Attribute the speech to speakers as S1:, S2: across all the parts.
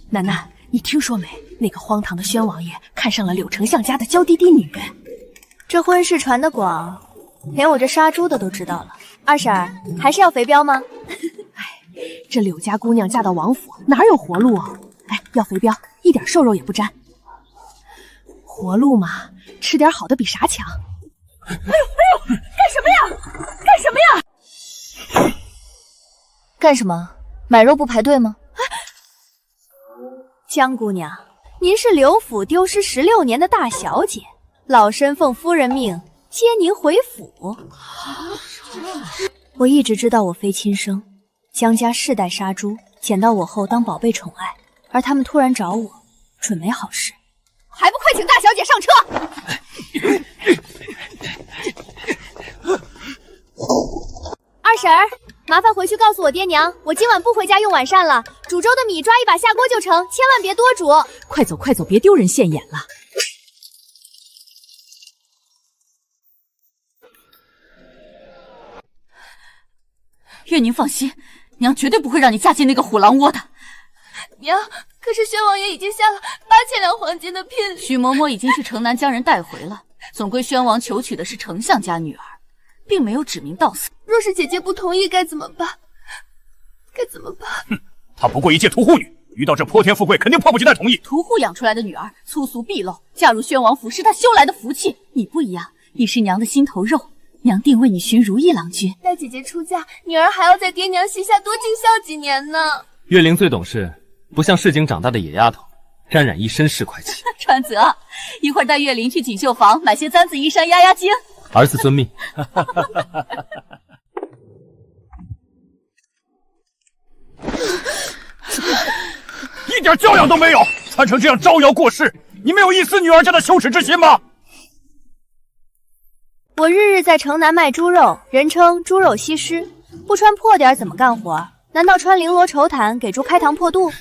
S1: 楠楠，你听说没？那个荒唐的宣王爷看上了柳丞相家的娇滴滴女。
S2: 这婚事传得广，连我这杀猪的都知道了。二婶儿，还是要肥膘吗？
S1: 哎，这柳家姑娘嫁到王府，哪有活路啊？哎，要肥膘，一点瘦肉也不沾。活路嘛，吃点好的比啥强。哎呦，干什么呀？干什么呀？
S2: 干什么？买肉不排队吗？江姑娘，您是刘府丢失16年的大小姐，老身奉夫人命接您回府。我一直知道我非亲生，江家世代杀猪，捡到我后当宝贝宠爱，而他们突然找我，准没好事。
S1: 还不快请大小姐上车！
S2: 二婶儿，麻烦回去告诉我爹娘，我今晚不回家用晚膳了，煮粥的米抓一把下锅就成，千万别多煮。
S1: 快走快走，别丢人现眼了。
S3: 月宁放心，娘绝对不会让你嫁进那个虎狼窝的。
S4: 娘，可是宣王爷已经下了8000两黄金的聘礼。
S3: 许嬷嬷已经去城南将人带回了，总归宣王求娶的是丞相家女儿，并没有指名道姓。
S4: 若是姐姐不同意，该怎么办？该怎么办？
S5: 哼，她不过一介屠户女，遇到这泼天富贵，肯定迫不及待同意。
S3: 屠户养出来的女儿粗俗鄙陋，嫁入宣王府是她修来的福气。你不一样，你是娘的心头肉，娘定为你寻如意郎君。
S4: 待姐姐出嫁，女儿还要在爹娘膝下多尽孝几年呢。
S6: 月玲最懂事，不像市井长大的野丫头，沾染一身市侩气。
S3: 川泽，一会儿带月玲去锦绣坊买些簪子衣衫压压惊。
S6: 儿子遵命。
S5: 一点教养都没有，穿成这样招摇过市，你没有一丝女儿家的羞耻之心吗？
S2: 我日日在城南卖猪肉，人称猪肉西施，不穿破点怎么干活？难道穿绫罗绸毯给猪开膛破肚？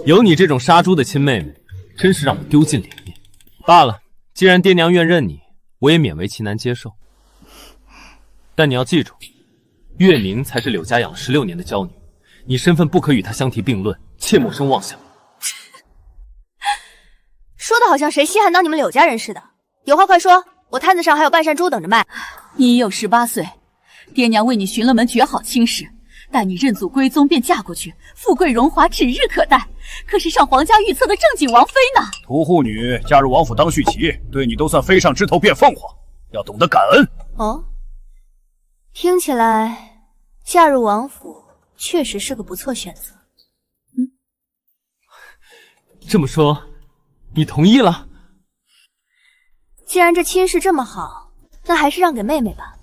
S6: 有你这种杀猪的亲妹妹，真是让我丢尽脸面。罢了，既然爹娘愿认你，我也勉为其难接受。但你要记住，月宁才是柳家养了16年的娇女，你身份不可与她相提并论，切莫生妄想。
S2: 说的好像谁稀罕当你们柳家人似的，有话快说，我摊子上还有半扇猪等着卖。
S3: 你已有18岁，爹娘为你寻了门绝好亲事，待你认祖归宗便嫁过去，富贵荣华指日可待。可是上皇家御册的正经王妃呢？
S5: 屠户女嫁入王府当续旗，对你都算飞上枝头变凤凰，要懂得感恩。
S2: 哦，听起来嫁入王府确实是个不错选择。
S6: 这么说，你同意了？
S2: 既然这亲事这么好，那还是让给妹妹吧。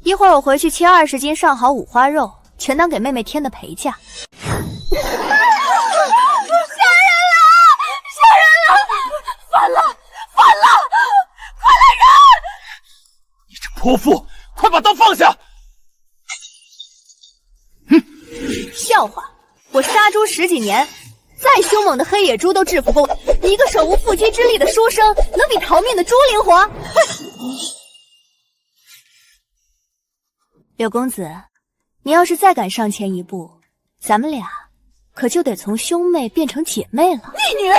S2: 一会儿我回去切20斤上好五花肉，全当给妹妹添的陪嫁。
S4: 杀人了！杀人了！反了！反了！快来人！
S5: 你这泼妇，快把刀放下！
S2: 笑话！我杀猪10几年，再凶猛的黑野猪都制服过我，你一个手无缚鸡之力的书生，能比逃命的猪灵活？柳公子，你要是再敢上前一步，咱们俩可就得从兄妹变成姐妹了。
S3: 逆女，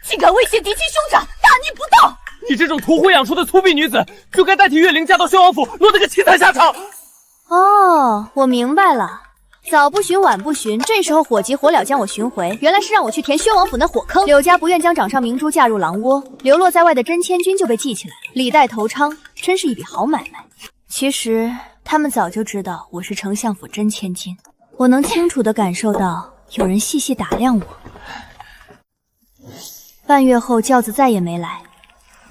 S3: 竟敢威胁嫡亲兄长，大逆不道！
S6: 你这种屠户养出的粗鄙女子，就该代替月玲嫁到宣王府，落得个凄惨下场。
S2: 哦，我明白了。早不寻晚不寻，这时候火急火燎将我寻回，原来是让我去填宣王府那火坑。柳家不愿将掌上明珠嫁入狼窝，流落在外的真千金就被记起来了，李代投昌，真是一笔好买卖。其实他们早就知道我是丞相府真千金，我能清楚地感受到有人细细打量我。半月后轿子再也没来，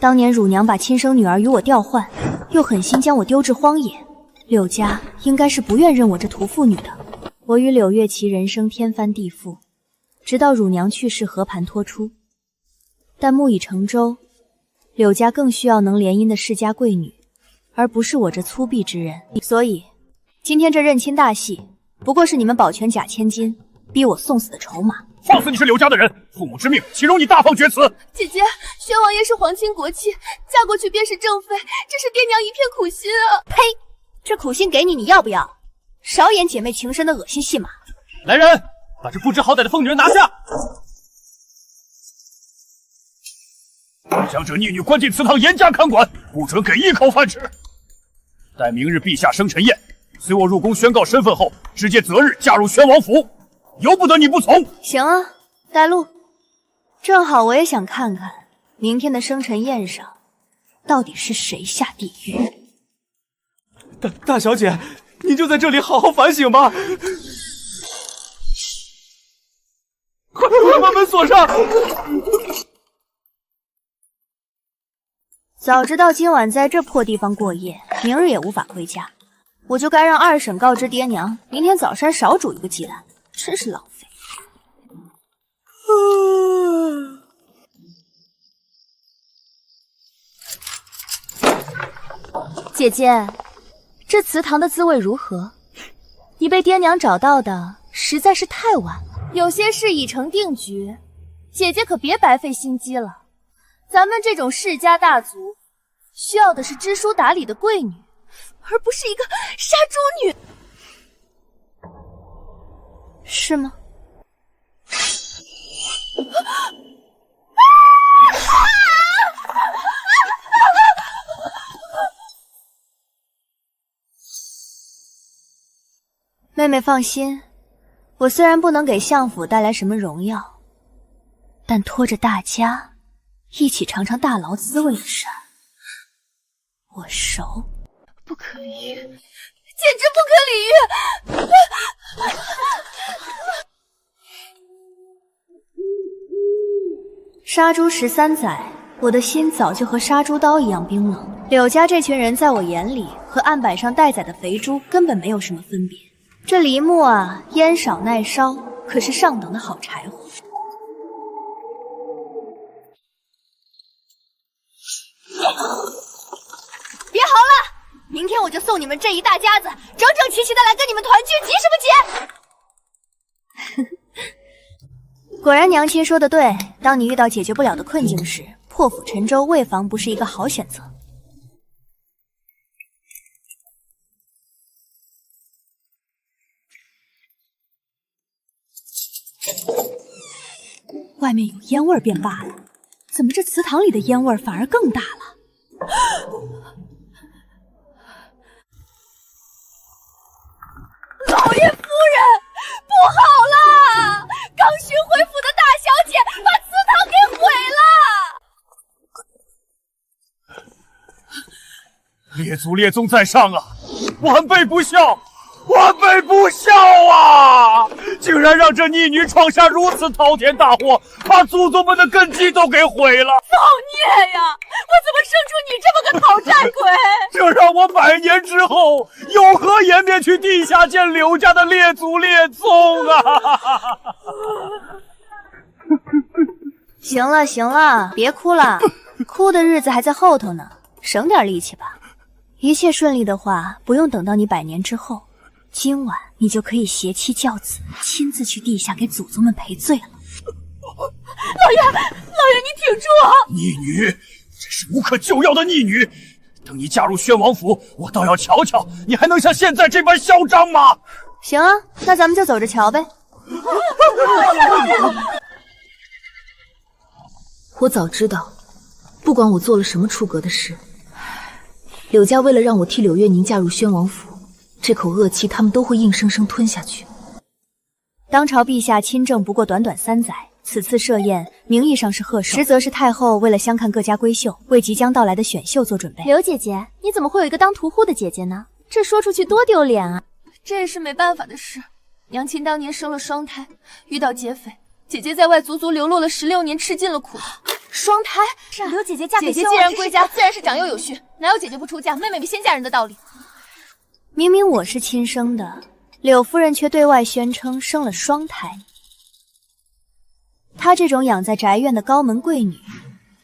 S2: 当年乳娘把亲生女儿与我调换，又狠心将我丢至荒野，柳家应该是不愿认我这屠妇女的。我与柳月琪人生天翻地覆，直到乳娘去世，和盘托出。但木已成舟，柳家更需要能联姻的世家贵女，而不是我这粗鄙之人。所以，今天这认亲大戏，不过是你们保全假千金，逼我送死的筹码。
S5: 放肆你是柳家的人，父母之命，岂容你大放厥词？
S4: 姐姐，宣王爷是皇亲国戚，嫁过去便是正妃，这是爹娘一片苦心啊！
S2: 呸！这苦心给你，你要不要？少演姐妹情深的恶心戏码！
S6: 来人，把这不知好歹的疯女人拿下！
S5: 将这逆女关进祠堂，严加看管，不准给一口饭吃。待明日陛下生辰宴，随我入宫宣告身份后，直接择日嫁入宣王府，由不得你不从。
S2: 行啊，带路。正好我也想看看明天的生辰宴上，到底是谁下地狱。
S7: 大小姐，您就在这里好好反省吧。快把门锁上！
S2: 早知道今晚在这破地方过夜，明日也无法回家，我就该让二婶告知爹娘，明天早餐少煮一个鸡蛋，真是浪费。姐姐，这祠堂的滋味如何？你被爹娘找到的实在是太晚了，有些事已成定局，姐姐可别白费心机了。咱们这种世家大族，需要的是知书达理的贵女，而不是一个杀猪女，是吗？妹妹放心，我虽然不能给相府带来什么荣耀，但拖着大家一起尝尝大牢滋味的事儿，我熟。不可理喻，简直不可理喻！杀猪13载，我的心早就和杀猪刀一样冰冷。柳家这群人在我眼里和案板上待宰的肥猪根本没有什么分别。这梨木啊，烟少耐烧，可是上等的好柴火。别嚎了，明天我就送你们这一大家子整整齐齐的来跟你们团聚，急什么急？果然娘亲说的对，当你遇到解决不了的困境时，破釜沉舟未尝不是一个好选择。外面有烟味便罢了，怎么这祠堂里的烟味反而更大了？
S4: 老爷夫人，不好了！刚寻回府的大小姐把祠堂给毁了！
S5: 列祖列宗在上啊，晚辈不孝，晚辈不孝啊！竟然让这逆女闯下如此滔天大祸，把祖宗们的根基都给毁了！
S4: 造孽呀！我怎么生出你这么个讨债鬼？
S5: 这让我100年之后有何颜面去地下见柳家的列祖列宗啊！
S2: 行了行了，别哭了，哭的日子还在后头呢，省点力气吧。一切顺利的话，不用等到你100年之后，今晚你就可以携妻教子，亲自去地下给祖宗们赔罪了。
S4: 老爷，你挺住啊！
S5: 逆女，这是无可救药的逆女。等你嫁入宣王府，我倒要瞧瞧你还能像现在这般嚣张吗？
S2: 行啊，那咱们就走着瞧呗。
S8: 我早知道，不管我做了什么出格的事，柳家为了让我替柳月宁嫁入宣王府，这口恶气他们都会硬生生吞下去。
S2: 当朝陛下亲政不过短短3载，此次设宴名义上是贺寿，实则是太后为了相看各家闺秀，为即将到来的选秀做准备。
S9: 柳姐姐，你怎么会有一个当屠户的姐姐呢？这说出去多丢脸啊！
S4: 这也是没办法的事。娘亲当年生了双胎，遇到劫匪，姐姐在外足足流落了16年，吃尽了苦头。
S9: 双胎？是啊，柳姐姐嫁给
S4: 姐姐既然归家，自然是长幼有序，哪有姐姐不出嫁，妹妹先嫁人的道理？
S2: 明明我是亲生的，柳夫人却对外宣称生了双胎。她这种养在宅院的高门贵女，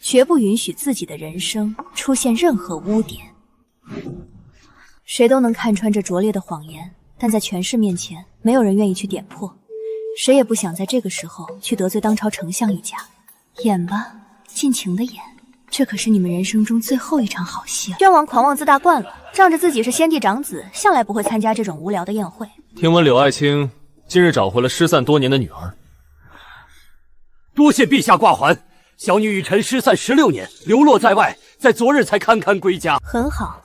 S2: 绝不允许自己的人生出现任何污点。谁都能看穿这拙劣的谎言，但在权势面前，没有人愿意去点破，谁也不想在这个时候去得罪当朝丞相一家。演吧，尽情的演。这可是你们人生中最后一场好戏啊！宣王狂妄自大惯了，仗着自己是先帝长子，向来不会参加这种无聊的宴会。
S6: 听闻柳爱卿今日找回了失散多年的女儿，
S5: 多谢陛下挂还。小女与臣失散16年，流落在外，在昨日才堪堪归家。
S2: 很好，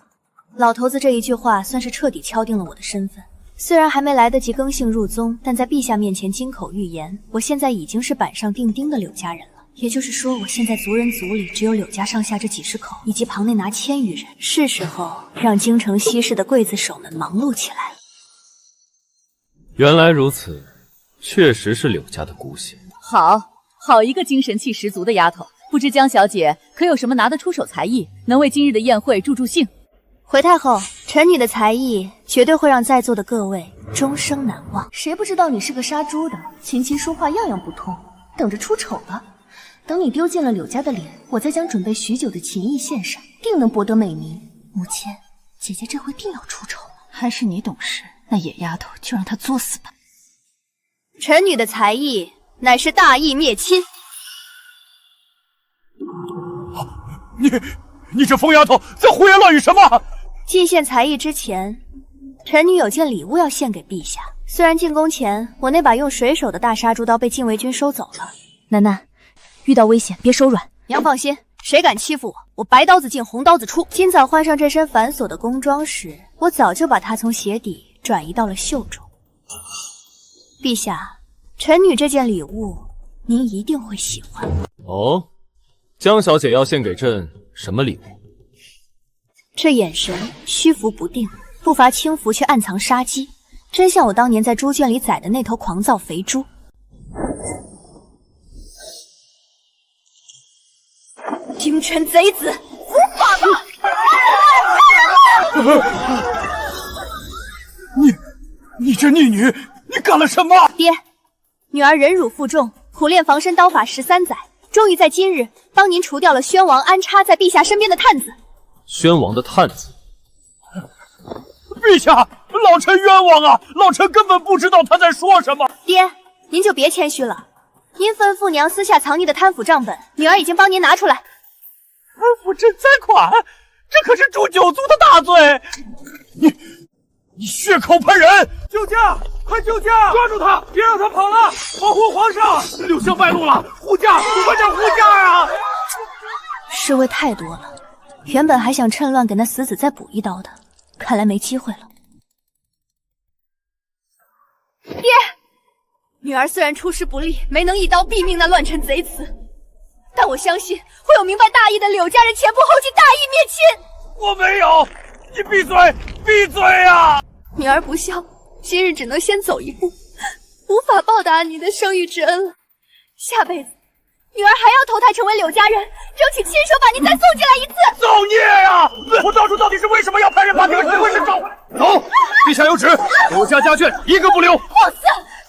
S2: 老头子这一句话算是彻底敲定了我的身份。虽然还没来得及更姓入宗，但在陛下面前金口玉言，我现在已经是板上钉钉的柳家人了。也就是说，我现在族人族里只有柳家上下这几十口，以及旁内拿1000余人。是时候让京城西市的刽子手们忙碌起来了。
S6: 原来如此，确实是柳家的姑息。
S3: 好一个精神气十足的丫头！不知江小姐可有什么拿得出手才艺，能为今日的宴会助助兴？
S2: 回太后，臣女的才艺绝对会让在座的各位终生难忘。
S4: 谁不知道你是个杀猪的，琴棋书画样样不通，等着出丑吧。等你丢尽了柳家的脸，我再将准备许久的琴艺献上，定能博得美名。母亲，姐姐这回定要出丑了。
S3: 还是你懂事，那野丫头就让她作死吧。
S2: 臣女的才艺乃是大义灭亲。
S5: 你这疯丫头在胡言乱语什么？
S2: 进献才艺之前，臣女有件礼物要献给陛下。虽然进宫前我那把用水手的大杀猪刀被禁卫军收走了，
S1: 楠楠，遇到危险别手软。
S2: 娘放心，谁敢欺负我，我白刀子进红刀子出。今早换上这身繁琐的宫装时，我早就把它从鞋底转移到了袖中。陛下，臣女这件礼物您一定会喜欢。
S6: 哦，江小姐要献给朕什么礼物？
S2: 这眼神虚浮不定，不乏轻浮却暗藏杀机，真像我当年在猪圈里宰的那头狂躁肥猪。京城贼子，伏法
S5: 吧！你这逆女，你干了什么？
S2: 爹，女儿忍辱负重，苦练防身刀法13载，终于在今日帮您除掉了宣王安插在陛下身边的探子。
S6: 宣王的探子？
S5: 陛下，老臣冤枉啊！老臣根本不知道他在说什么。
S2: 爹，您就别谦虚了。您吩咐娘私下藏匿的贪腐账本，女儿已经帮您拿出来。
S5: 贪腐赈灾款，这可是诛9族的大罪！你血口喷人！救驾！快救驾！抓住他，别让他跑了，保护皇上！柳巷败露了，护驾！快点护驾啊！
S2: 侍卫太多了，原本还想趁乱给那死子再补一刀的，看来没机会了。爹，女儿虽然出师不利，没能一刀毙命那乱臣贼子，但我相信会有明白大义的柳家人前仆后继，大义灭亲。
S5: 我没有，你闭嘴，闭嘴啊！
S4: 女儿不孝，今日只能先走一步，无法报答你的生育之恩了。下辈子，女儿还要投胎成为柳家人，争取亲手把您再送进来一次。
S5: 造孽呀！我当初到底是为什么要派人把这个徐慧氏找回来？走，陛下有旨，柳家家眷一个不留。
S4: 放肆！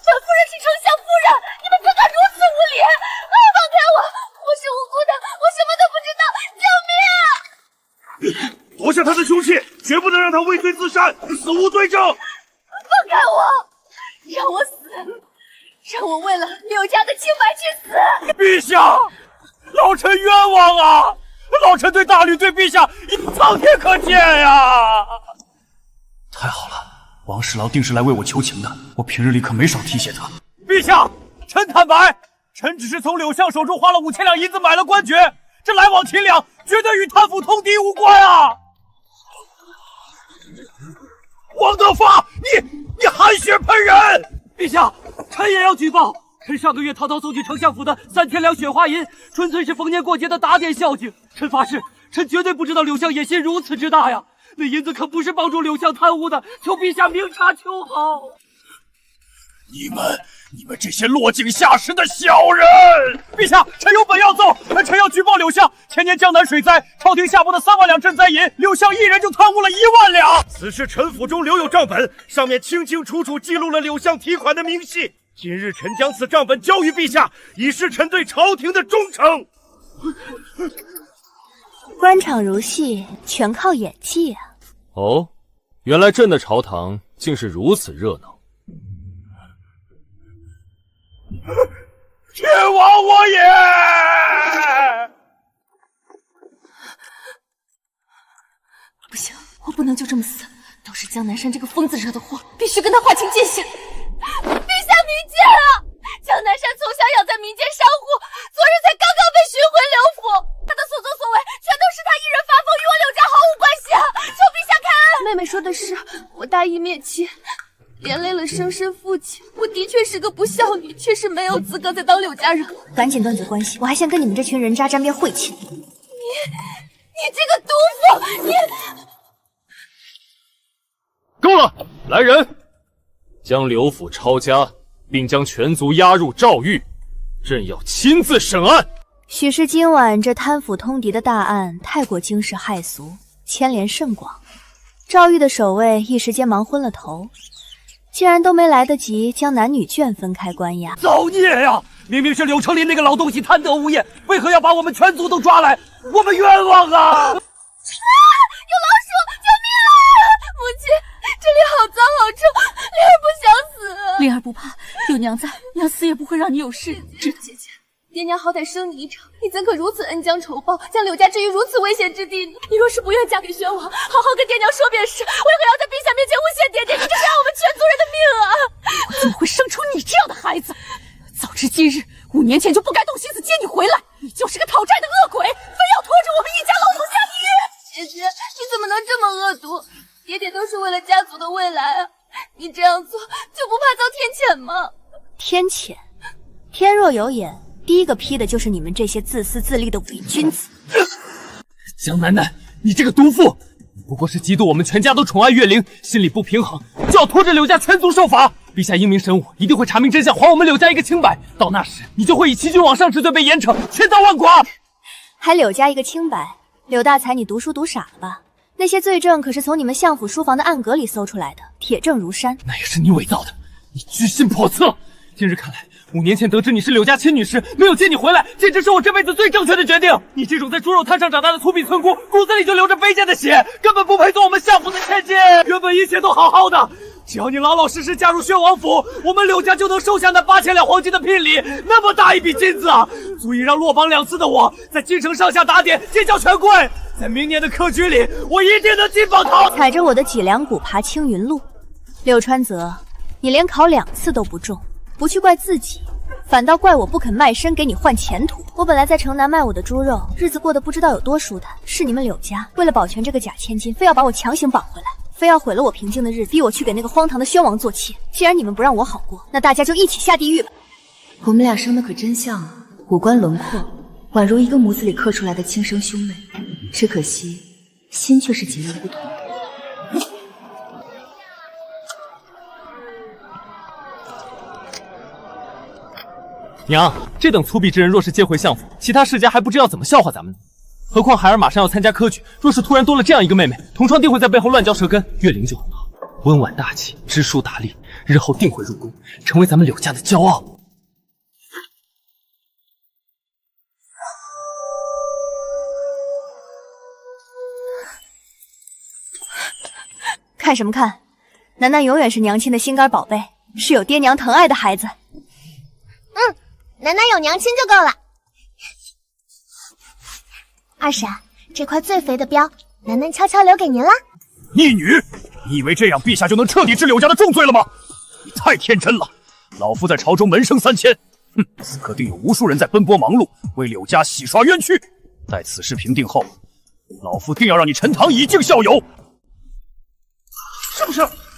S4: 本夫人是丞相夫人，你们怎敢如此无礼？放开我！我是无辜的，我什么都不知道！救命！
S5: 夺下他的凶器，绝不能让他畏罪自杀，死无对证。
S4: 放开我！让我死！让我为了柳家的清白去死！
S5: 陛下，老臣冤枉啊！老臣对大吕对陛下苍天可见呀！
S7: 太好了，王侍郎定是来为我求情的，我平日里可没少提携他。
S5: 陛下，臣坦白，臣只是从柳相手中花了5000两银子买了官爵，这来往秦两绝对与贪腐通敌无关啊！王德发，你含血喷人！陛下，臣也要举报。臣上个月滔滔送去丞相府的3000两雪花银，纯粹是逢年过节的打点孝敬。臣发誓，臣绝对不知道柳相野心如此之大呀！那银子可不是帮助柳相贪污的，求陛下明察秋毫。你们这些落井下石的小人！陛下，臣有本要奏，臣要举报柳相。前年江南水灾，朝廷下拨的3万两赈灾银，柳相一人就贪污了1万两。此事臣府中留有账本，上面清清楚楚记录了柳相提款的明细。今日臣将此账本交于陛下，以示臣对朝廷的忠诚。
S2: 官场如戏，全靠演技啊！
S6: 哦，原来朕的朝堂竟是如此热闹。天
S5: 王我也！
S4: 不行，我不能就这么死，都是江南山这个疯子惹的祸，必须跟他划清界限。陛下明鉴啊！江南山从小养在民间商户，昨日才刚刚被寻回刘府，他的所作所为全都是他一人发疯，与我柳家毫无关系啊！求陛下开恩！妹妹说的是，我大义灭亲，连累了生身父亲，我的确是个不孝女，确实没有资格再当柳家人。
S2: 赶紧断绝关系，我还想跟你们这群人渣沾边晦气。
S4: 你这个毒妇，你
S6: 够了！来人，将刘府抄家，并将全族押入诏狱，朕要亲自审案。
S2: 许是今晚这贪腐通敌的大案太过惊世骇俗，牵连甚广，诏狱的守卫一时间忙昏了头，竟然都没来得及将男女眷分开关押。
S5: 造孽呀！明明是柳成林那个老东西贪得无厌，为何要把我们全族都抓来？我们冤枉啊！
S4: 有老鼠！救命啊！母亲，这里好脏好臭，灵儿不想死。
S3: 灵儿不怕，有娘在，娘死也不会让你有事。
S4: 姐姐，爹娘好歹生你一场，你怎可如此恩将仇报，将柳家置于如此危险之地呢？你若是不愿嫁给宣王，好好跟爹娘说便是，为何要在陛下面前诬陷爹爹？你这是要我们全族人的命啊！
S3: 我怎么会生出你这样的孩子？早知今日，5年前就不该动心思接你回来。你就是个讨债的恶鬼，非要拖着我们一家老头下地狱！
S4: 姐姐，你怎么能这么恶毒？爹爹都是为了家族的未来啊！你这样做就不怕遭天谴吗？
S2: 天谴？天若有眼，第一个批的就是你们这些自私自利的伪君子。
S6: 江楠楠，你这个毒妇，你不过是嫉妒我们全家都宠爱月灵，心里不平衡，就要拖着柳家全族受罚。陛下英明神武，一定会查明真相，还我们柳家一个清白。到那时，你就会以欺君罔上之罪被严惩，千刀万剐。
S2: 还柳家一个清白？柳大才，你读书读傻了吧？那些罪证可是从你们相府书房的暗格里搜出来的，铁证如山。
S6: 那也是你伪造的，你居心叵测。今日看来，5年前得知你是柳家亲女时，没有接你回来，简直是我这辈子最正确的决定。你这种在猪肉摊上长大的粗鄙村姑，骨子里就流着卑贱的血，根本不配做我们相府的千金。原本一切都好好的，只要你老老实实嫁入宣王府，我们柳家就能收下那8000两黄金的聘礼，那么大一笔金子啊，足以让落榜2次的我在京城上下打点，结交权贵。在明年的科举里，我一定能金榜题。
S2: 踩着我的脊梁骨爬青云路。柳川泽，你连考2次都不中，不去怪自己，反倒怪我不肯卖身给你换前途。我本来在城南卖我的猪肉，日子过得不知道有多舒坦，是你们柳家为了保全这个假千金，非要把我强行绑回来，非要毁了我平静的日子，逼我去给那个荒唐的宣王做妾。既然你们不让我好过，那大家就一起下地狱吧。
S8: 我们俩生的可真像啊，五官轮廓宛如一个模子里刻出来的亲生兄妹，只可惜心却是截然不同。
S6: 娘，这等粗鄙之人若是接回相府，其他世家还不知要怎么笑话咱们呢。何况孩儿马上要参加科举，若是突然多了这样一个妹妹，同窗定会在背后乱嚼舌根。月灵就很好，温婉大气，知书达理，日后定会入宫，成为咱们柳家的骄傲。
S2: 看什么看？楠楠永远是娘亲的心肝宝贝，是有爹娘疼爱的孩子。
S9: 楠楠有娘亲就够了。二婶，这块最肥的膘，楠楠悄悄留给您了。
S5: 逆女，你以为这样陛下就能彻底治柳家的重罪了吗？你太天真了！老夫在朝中门生3000，此刻定有无数人在奔波忙碌，为柳家洗刷冤屈。待此事平定后，老夫定要让你陈塘以儆效尤。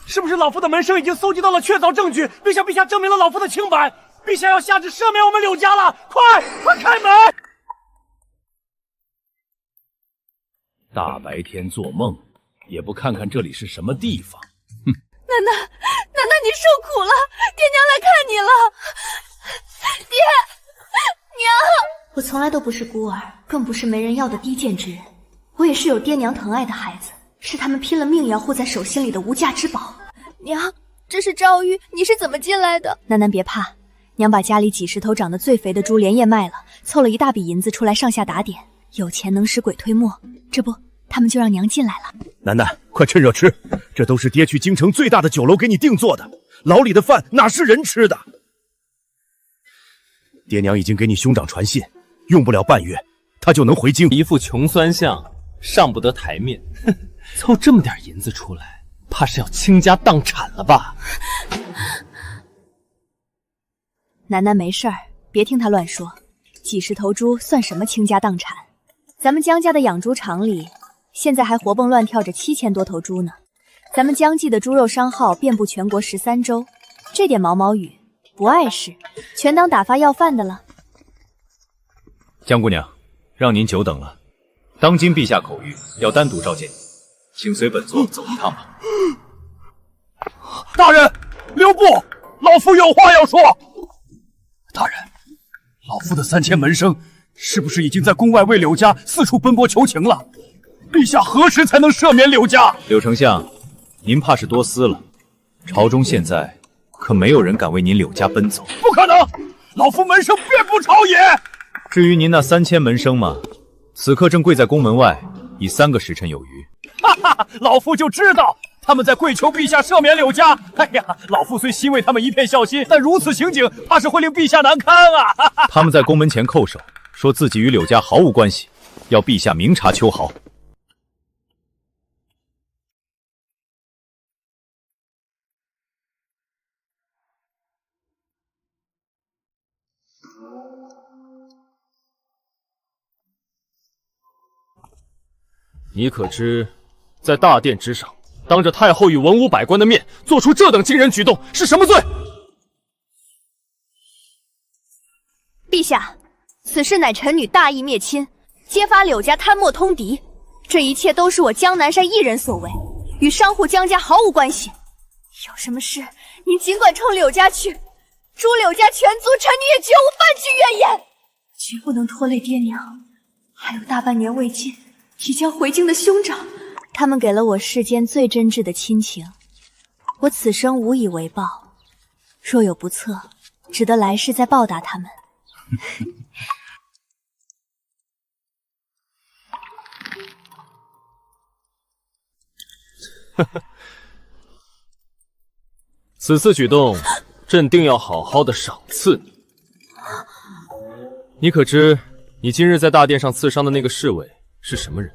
S5: 是不是老夫的门生已经搜集到了确凿证据，并向陛下证明了老夫的清白？陛下要下旨赦免我们柳家了，快开门！
S10: 大白天做梦，也不看看这里是什么地方。
S4: 楠楠，你受苦了，爹娘来看你了。爹娘，
S2: 我从来都不是孤儿，更不是没人要的低贱之人。我也是有爹娘疼爱的孩子，是他们拼了命也要护在手心里的无价之宝。
S4: 娘，这是诏狱，你是怎么进来的？
S2: 楠楠别怕，娘把家里几10头长得最肥的猪连夜卖了，凑了一大笔银子出来上下打点。有钱能使鬼推磨，这不，他们就让娘进来了。
S5: 楠楠，快趁热吃，这都是爹去京城最大的酒楼给你定做的，牢里的饭哪是人吃的？爹娘已经给你兄长传信，用不了半月，他就能回京。
S6: 一副穷酸相，上不得台面。凑这么点银子出来，怕是要倾家荡产了吧？
S2: 楠楠没事儿，别听他乱说。几十头猪算什么倾家荡产？咱们江家的养猪场里，现在还活蹦乱跳着7000多头猪呢。咱们江记的猪肉商号遍布全国13州，这点毛毛雨不碍事，全当打发要饭的了。
S10: 江姑娘，让您久等了。当今陛下口谕，要单独召见你，请随本座走一趟吧。
S5: 大人，留步！老夫有话要说。大人，老夫的3000门生是不是已经在宫外为柳家四处奔波求情了？陛下何时才能赦免柳家？
S10: 柳丞相，您怕是多思了。朝中现在可没有人敢为您柳家奔走。
S5: 不可能，老夫门生遍布朝野。
S10: 至于您那3000门生嘛，此刻正跪在宫门外，已3个时辰有余。
S5: 哈哈，老夫就知道他们在跪求陛下赦免柳家。哎呀，老夫虽希为他们一片孝心，但如此行径，怕是会令陛下难堪啊！哈哈，
S10: 他们在宫门前叩首，说自己与柳家毫无关系，要陛下明察秋毫。
S6: 你可知，在大殿之上，当着太后与文武百官的面，做出这等惊人举动，是什么罪？
S2: 陛下，此事乃臣女大义灭亲，揭发柳家贪墨通敌，这一切都是我江南山一人所为，与商户江家毫无关系。有什么事，您尽管冲柳家去，诛柳家全族，臣女也绝无半句怨言。绝不能拖累爹娘，还有大半年未见，即将回京的兄长，他们给了我世间最真挚的亲情，我此生无以为报，若有不测，只得来世再报答他们。
S6: 此次举动，朕定要好好的赏赐你。你可知，你今日在大殿上刺伤的那个侍卫是什么人？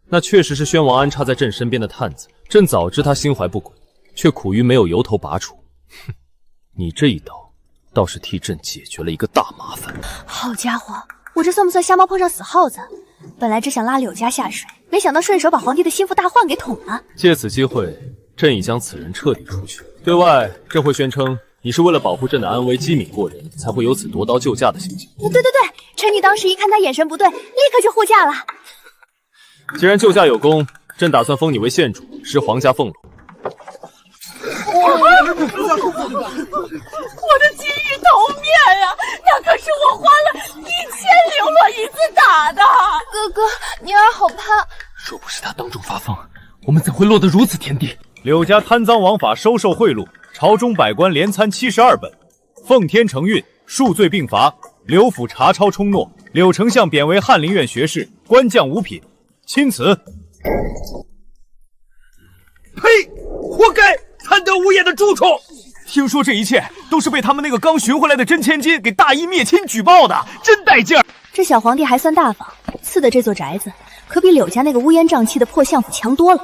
S6: 那确实是宣王安插在朕身边的探子。朕早知他心怀不轨，却苦于没有由头拔除。哼，你这一刀，倒是替朕解决了一个大麻烦。
S2: 好家伙，我这算不算瞎猫碰上死耗子？本来只想拉柳家下水，没想到顺手把皇帝的心腹大患给捅了。
S6: 借此机会，朕已将此人彻底除去。对外，朕会宣称你是为了保护朕的安危，机敏过人，才会有此夺刀救驾的行径。
S2: 对，臣女当时一看他眼神不对，立刻就护驾了。
S6: 既然救驾有功，朕打算封你为县主，施皇家俸禄。
S3: 我的金玉头面呀，那可是我花了1000绫罗银子打的。
S4: 哥哥，女儿好怕。
S6: 若不是他当众发疯，我们怎会落得如此田地？
S10: 柳家贪赃枉法，收受贿赂，朝中百官连参72本，奉天承运，数罪并罚。柳府查抄充诺，柳丞相贬为翰林院学士，官降5品。钦此。
S5: 呸！活该！贪得无厌的蛀虫！听说这一切都是被他们那个刚寻回来的真千金给大义灭亲举报的，真带劲儿！
S2: 这小皇帝还算大方，赐的这座宅子可比柳家那个乌烟瘴气的破相府强多了。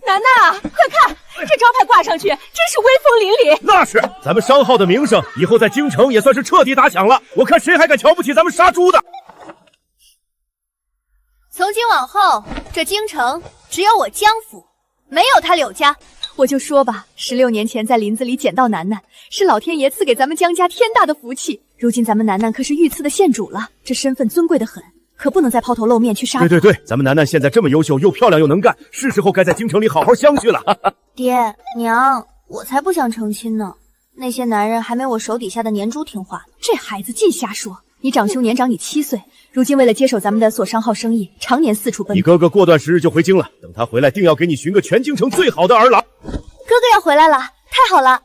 S3: 楠楠啊，快看，这招牌挂上去，真是威风凛凛。
S5: 那是，咱们商号的名声以后在京城也算是彻底打响了。我看谁还敢瞧不起咱们杀猪的？
S2: 从今往后，这京城只有我江府，没有他柳家。我就说吧，16年前在林子里捡到楠楠，是老天爷赐给咱们江家天大的福气。如今咱们楠楠可是御赐的县主了，这身份尊贵的很，可不能再抛头露面去杀。
S5: 对，咱们楠楠现在这么优秀，又漂亮又能干，是时候该在京城里好好相续了。
S2: 爹娘，我才不想成亲呢，那些男人还没我手底下的年猪听话。
S1: 这孩子尽瞎说，你长兄年长你7岁，如今为了接手咱们的所商号生意，常年四处奔波。
S5: 你哥哥过段时日就回京了，等他回来，定要给你寻个全京城最好的儿郎。
S2: 哥哥要回来了，太好了！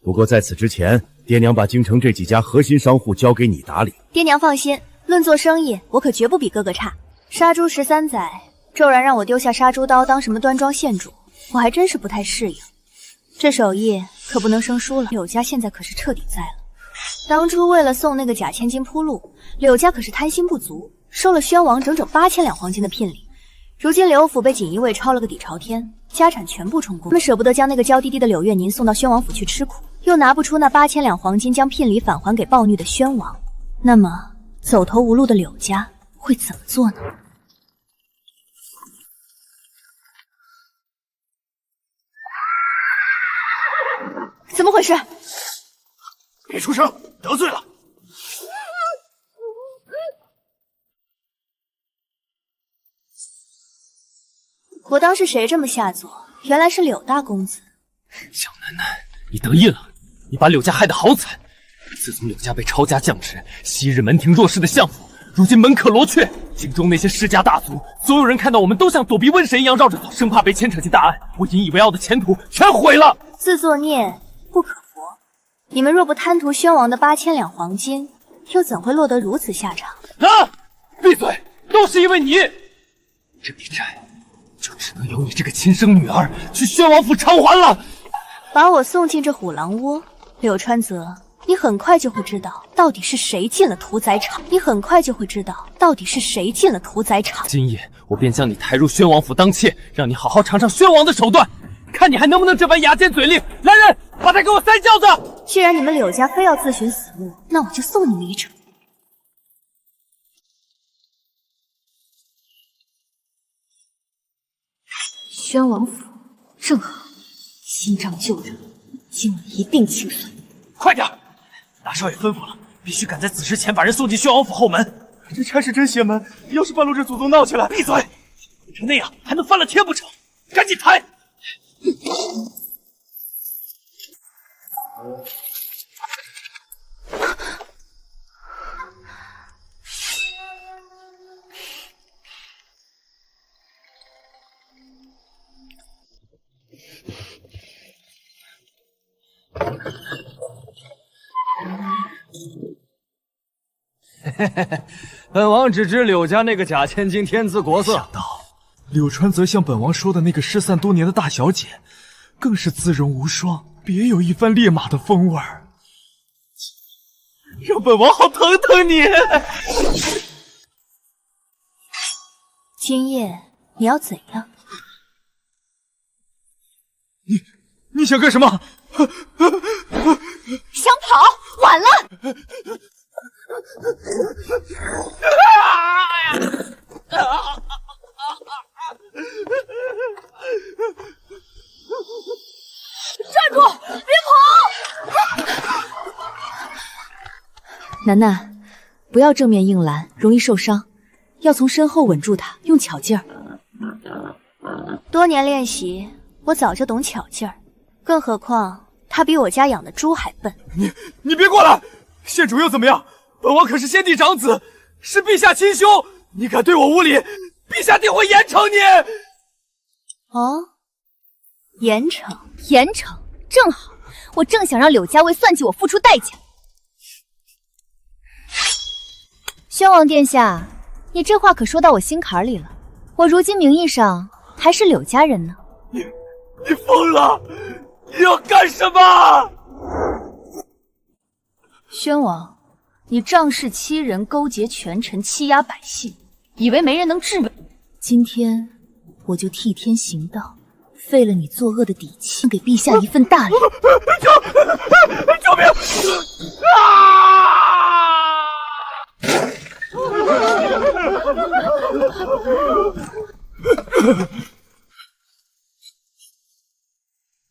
S5: 不过在此之前，爹娘把京城这几家核心商户交给你打理。
S2: 爹娘放心，论做生意，我可绝不比哥哥差。杀猪13载，骤然让我丢下杀猪刀，当什么端庄县主，我还真是不太适应。这手艺可不能生疏了，柳家现在可是彻底栽了。当初为了送那个假千金铺路，柳家可是贪心不足，收了宣王整整8000两黄金的聘礼。如今刘府被锦衣卫抄了个底朝天，家产全部充公，他们舍不得将那个娇滴滴的柳月宁送到宣王府去吃苦，又拿不出那8000两黄金将聘礼返还给暴虐的宣王，那么走投无路的柳家会怎么做呢？
S1: 怎么回事？
S7: 别出声，得罪了。
S2: 我当是谁这么下作，原来是柳大公子。
S6: 小楠楠，你得意了，你把柳家害得好惨。自从柳家被抄家降职，昔日门庭若市的相府，如今门可罗雀。京中那些世家大族，所有人看到我们都像躲避瘟神一样绕着走，生怕被牵扯进大案。我引以为傲的前途全毁了。
S2: 自作孽不可活。你们若不贪图宣王的8000两黄金，又怎会落得如此下场？
S6: 啊！闭嘴！都是因为你，这笔债就只能由你这个亲生女儿去宣王府偿还了。
S2: 把我送进这虎狼窝，柳川泽，你很快就会知道到底是谁进了屠宰场。
S6: 今夜我便将你抬入宣王府当妾，让你好好尝尝宣王的手段，看你还能不能这般牙尖嘴利。来人，把他给我塞轿子！
S2: 既然你们柳家非要自寻死路，那我就送你们一程。
S8: 宣王府正好，新账旧账，今晚一定清算。
S5: 快点！大少爷吩咐了，必须赶在子时前把人送进宣王府后门。这差事真邪门，要是半路这祖宗闹起来，闭嘴！变成那样还能翻了天不成？赶紧抬！
S11: 本王只知柳家那个假千金天姿国色，
S12: 想到柳川泽像本王说的那个失散多年的大小姐，更是姿容无双，别有一番烈马的风味儿。
S5: 让本王好疼疼你！
S2: 今夜你要怎样？
S12: 你想干什么？
S1: 想跑，晚了！
S8: 站住！别跑！楠楠，不要正面硬拦，容易受伤，要从身后稳住他，用巧劲儿。
S2: 多年练习，我早就懂巧劲儿，更何况他比我家养的猪还笨。
S5: 你别过来！县主又怎么样？本王可是先帝长子，是陛下亲兄，你敢对我无礼，陛下定会严惩你。
S2: 哦，严惩，
S9: 正好，我正想让柳家为算计我付出代价。宣王殿下，你这话可说到我心坎里了。我如今名义上还是柳家人呢。
S5: 你疯了！你要干什么？
S8: 宣王，你仗势欺人，勾结权臣，欺压百姓，以为没人能治你？今天我就替天行道，废了你作恶的底气，给陛下一份大礼。
S5: 救命！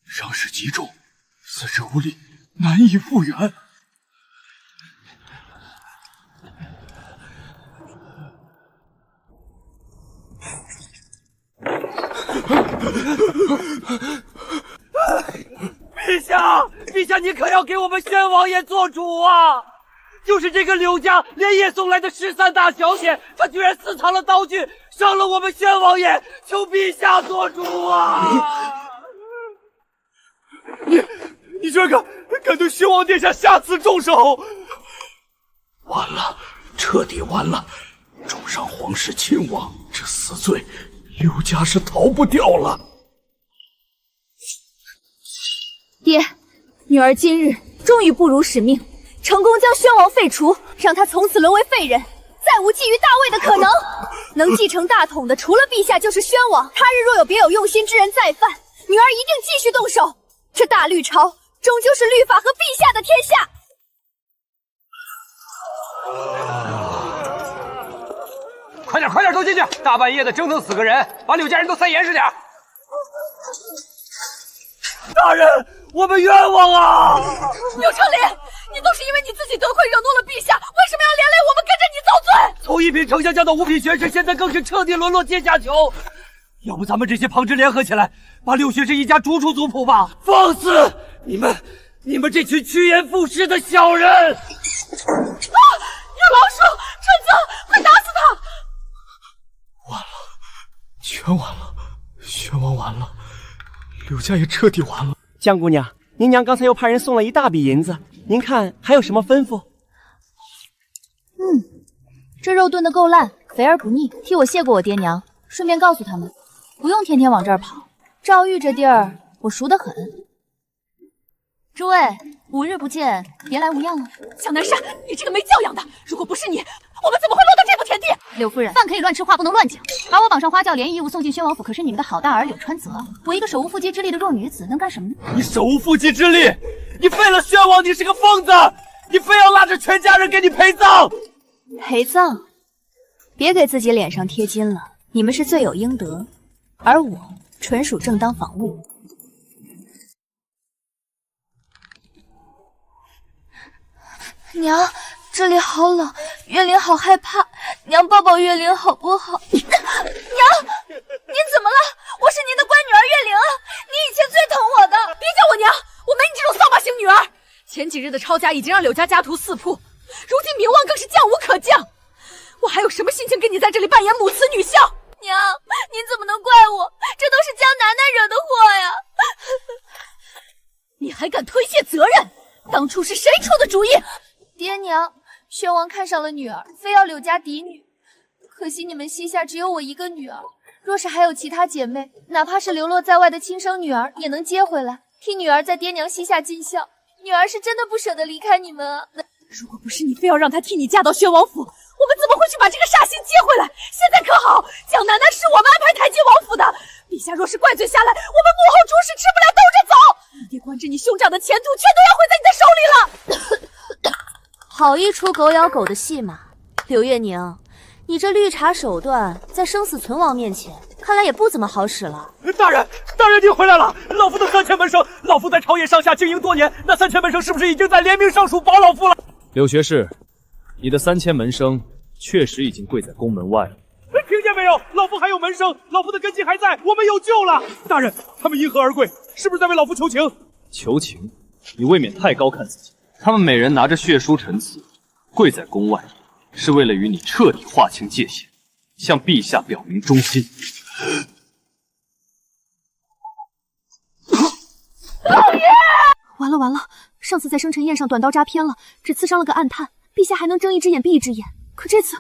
S12: 伤势极重，四肢无力，难以复原。
S5: 陛下，你可要给我们宣王爷做主啊！就是这个柳家连夜送来的13大小姐，她居然私藏了刀具，伤了我们宣王爷，求陛下做主啊！你居然敢对宣王殿下下此重手！
S7: 完了，彻底完了！重伤皇室亲王，这死罪，柳家是逃不掉了。
S9: 爹，女儿今日终于不辱使命，成功将宣王废除，让他从此沦为废人，再无觊觎大位的可能。
S2: 能继承大统的，除了陛下就是宣王。他日若有别有用心之人再犯，女儿一定继续动手。这大律朝终究是律法和陛下的天下。
S11: 快点都进去！大半夜的折腾死个人，把柳家人都塞严实点。
S5: 大人，我们冤枉啊！
S3: 柳成林，你都是因为你自己得亏惹怒了陛下，为什么要连累我们跟着你遭罪？
S5: 从一品丞相降到五品学士，现在更是彻底沦落阶下囚。要不咱们这些旁支联合起来，把柳学士一家逐出族谱吧？放肆！你们这群趋炎附势的小人！啊！
S3: 有老鼠！陈泽，快打死他！
S12: 完了，全完了，宣王完了，柳家也彻底完了。
S13: 江姑娘，您娘刚才又派人送了一大笔银子，您看还有什么吩咐？
S2: 这肉炖得够烂，肥而不腻，替我谢过我爹娘，顺便告诉他们，不用天天往这儿跑。赵玉这地儿我熟得很。诸位，5日不见，别来无恙了。
S3: 江南沙，你这个没教养的！如果不是你，我们怎么会落到这步田地？
S8: 柳夫人，饭可以乱吃，话不能乱讲。把我绑上花轿，连衣物送进宣王府，可是你们的好大儿柳川泽，我一个手无缚鸡之力的弱女子，能干什么呢？
S5: 你手无缚鸡之力，你废了宣王，你是个疯子！你非要拉着全家人给你陪葬！
S2: 陪葬？别给自己脸上贴金了，你们是罪有应得，而我纯属正当防务。
S4: 娘，这里好冷，月灵好害怕，娘抱抱月灵好不好？娘，您怎么了？我是您的乖女儿月灵啊，你以前最疼我的。
S3: 别叫我娘，我没你这种扫把星女儿。前几日的抄家已经让柳家家徒四铺，如今名望更是降无可降。我还有什么心情跟你在这里扮演母慈女孝？
S4: 娘，您怎么能怪我？这都是江楠楠惹的祸呀！
S3: 你还敢推卸责任？当初是谁出的主意？
S4: 爹娘，宣王看上了女儿，非要柳家嫡女。可惜你们膝下只有我一个女儿，若是还有其他姐妹，哪怕是流落在外的亲生女儿，也能接回来，替女儿在爹娘膝下尽孝。女儿是真的不舍得离开你们啊！
S3: 如果不是你非要让她替你嫁到宣王府，我们怎么会去把这个煞星接回来？现在可好，江楠楠是我们安排抬进王府的。陛下若是怪罪下来，我们幕后主使吃不了兜着走。你爹关着你兄长的前途，全都要毁在你的手里了。
S2: 好一出狗咬狗的戏码，柳月宁，你这绿茶手段在生死存亡面前，看来也不怎么好使了。
S5: 大人，您回来了！老夫的3000门生，老夫在朝野上下经营多年，那3000门生是不是已经在联名上书保老夫了？
S10: 柳学士，你的3000门生确实已经跪在宫门外了。
S5: 听见没有？老夫还有门生，老夫的根基还在，我们有救了！大人，他们因何而跪？是不是在为老夫求情？
S10: 求情？你未免太高看自己。他们每人拿着血书陈词，跪在宫外，是为了与你彻底划清界限，向陛下表明忠心。
S1: 老爷！完了！上次在生辰宴上短刀扎偏了，只刺伤了个暗探，陛下还能睁一只眼闭一只眼。可这次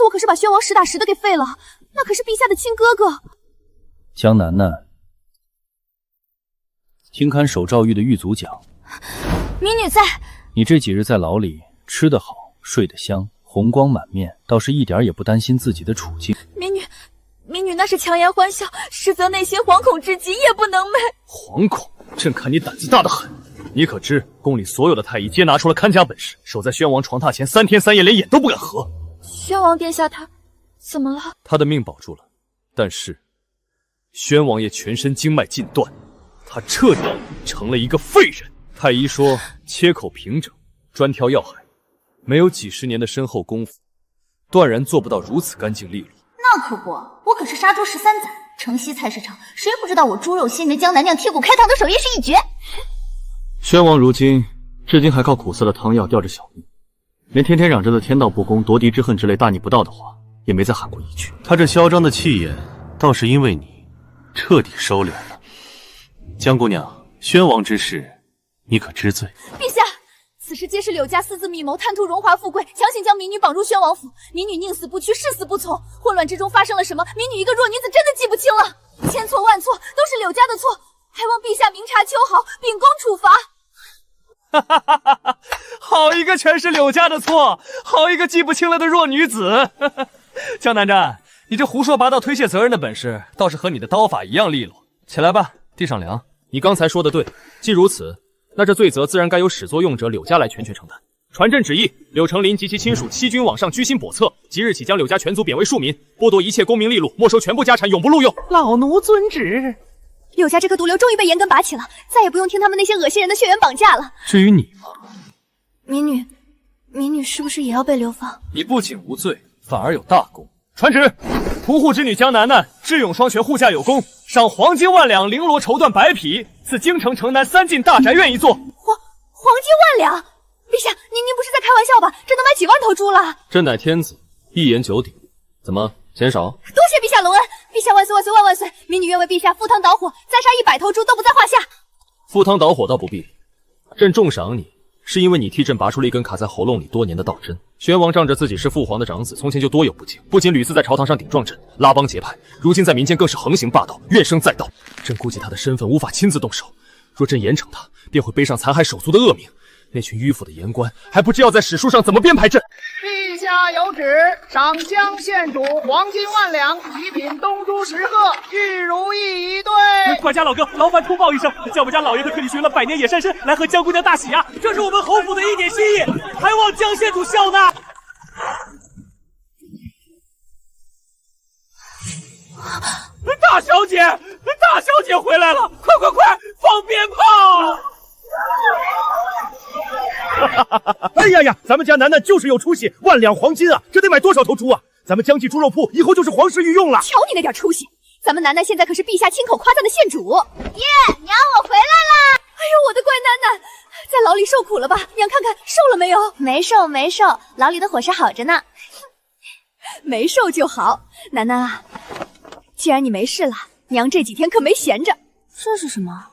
S1: 我可是把宣王实打实的给废了，那可是陛下的亲哥哥。
S10: 江楠楠，听看守赵玉的狱卒讲，
S2: 民女在。
S10: 你这几日在牢里吃得好，睡得香，红光满面，倒是一点也不担心自己的处境。
S4: 民女那是强颜欢笑，实则内心惶恐至极，夜不能寐。
S10: 惶恐？朕看你胆子大得很。你可知宫里所有的太医皆拿出了看家本事，守在宣王床榻前3天3夜，连眼都不敢合。
S4: 宣王殿下他怎么了？
S10: 他的命保住了，但是宣王爷全身经脉尽断，他彻底成了一个废人。太医说切口平整，专挑要害，没有几十年的深厚功夫，断然做不到如此干净利落。
S8: 那可不，我可是杀猪13载，城西菜市场谁不知道我猪肉心的江南酿剔骨开膛的手艺是一绝。
S10: 宣王如今至今还靠苦涩的汤药吊着小命，连天天嚷着的天道不公、夺嫡之恨之类大逆不道的话也没再喊过一句。
S14: 他这嚣张的气焰倒是因为你彻底收敛了。江姑娘，宣王之事你可知罪？
S4: 陛下，此事皆是柳家私自密谋，贪图荣华富贵，强行将民女绑入宣王府。民女宁死不屈，誓死不从。混乱之中发生了什么？民女一个弱女子真的记不清了。千错万错，都是柳家的错，还望陛下明察秋毫，秉公处罚。
S10: 好一个全是柳家的错，好一个记不清了的弱女子。江南瞻，
S6: 你这胡说八道推卸责任的本事，倒是和你的刀法一样利落。起来吧，地上凉。你刚才说的对，既如此，那这罪责自然该由始作俑者柳家来全权承担。传朕旨意，柳成林及其亲属欺君罔上，居心叵测。即日起将柳家全族贬为庶民，剥夺一切功名利禄，没收全部家产，永不录用。
S3: 老奴遵旨。
S2: 柳家这颗毒瘤终于被严根拔起了，再也不用听他们那些恶心人的血缘绑架了。
S6: 至于你吗？
S2: 民女是不是也要被流放？
S6: 你不仅无罪，反而有大功。传旨，屠户之女江楠楠智勇双全，护驾有功，赏黄金万两，绫罗绸缎100匹，赐京城城南3进大宅院一座。
S2: 黄金万两！陛下，您不是在开玩笑吧？这能买几万头猪了？
S6: 朕乃天子，一言九鼎。怎么嫌少？
S2: 多谢陛下隆恩！陛下万岁万岁万万岁！民女愿为陛下赴汤蹈火，再杀100头猪都不在话下。
S6: 赴汤蹈火倒不必，朕重赏你，是因为你替朕拔出了一根卡在喉咙里多年的道针。宣王仗着自己是父皇的长子，从前就多有不敬，不仅屡次在朝堂上顶撞朕，拉帮结派，如今在民间更是横行霸道，怨声载道。朕估计他的身份无法亲自动手，若朕严惩他，便会背上残害手足的恶名。那群迂腐的言官还不知要在史书上怎么编排朕。
S15: 陛下有旨，赏江县主黄金万两，极品东珠10鹤，玉如意1对。
S5: 管家老哥，劳烦通报一声，叫我们家老爷子特地寻了100年野山参来和江姑娘大喜啊！这是我们侯府的一点心意，还望江县主笑纳。大小姐回来了！快放鞭炮！
S10: 哎呀，咱们家楠楠就是有出息，万两黄金啊，这得买多少头猪啊？咱们江记猪肉铺以后就是皇室御用了。
S2: 瞧你那点出息！咱们楠楠现在可是陛下亲口夸赞的县主。
S9: 耶，娘我回来啦！
S2: 哎呦，我的乖楠楠，在牢里受苦了吧？娘看看瘦了没有？
S9: 没瘦，牢里的伙食好着呢。
S2: 没瘦就好。楠楠啊，既然你没事了，娘这几天可没闲着。
S8: 这是什么？